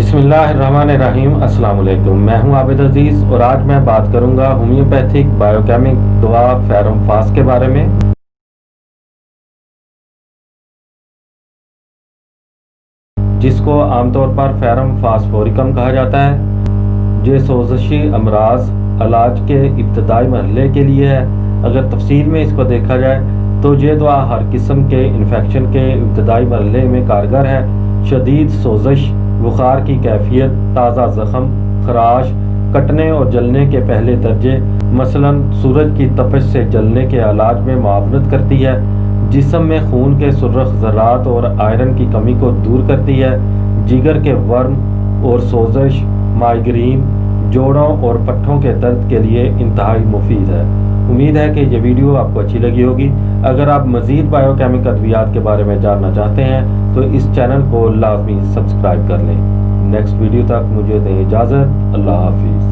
बिस्मिल्लाहिर्रहमानिर्रहीम। अस्सलाम वालेकुम। मैं हूं आबिद अजीज़ और आज मैं बात करूंगा होम्योपैथिक बायोकेमिक दवा फेरम फास के बारे में, जिसको आमतौर पर फेरम फास्फोरिकम कहा जाता है। ये सोजशी अमराज इलाज के इब्तदाई मरहले के लिए है। अगर तफसील में इसको देखा जाए तो ये दवा हर किस्म के इन्फेक्शन के इब्तदाई मरहले में कारगर है। शदीद सोजश, बुखार की कैफियत, ताज़ा ज़ख़म, खराश, कटने और जलने के पहले दर्जे मसलन सूरज की तपिश से जलने के इलाज में मुआवनत करती है। जिस्म में खून के सुर्ख ज़रात और आयरन की कमी को दूर करती है। जिगर के वर्म और सोजश, माइग्रेन, जोड़ों और पट्ठों के दर्द के लिए इंतहाई मुफीद है। उम्मीद है कि ये वीडियो आपको अच्छी लगी होगी। अगर आप मज़ीद बायोकेमिक अद्वियात के बारे में जानना चाहते हैं तो इस चैनल को लाजमी सब्सक्राइब कर लें। नेक्स्ट वीडियो तक मुझे दें इजाज़त। अल्लाह हाफिज़।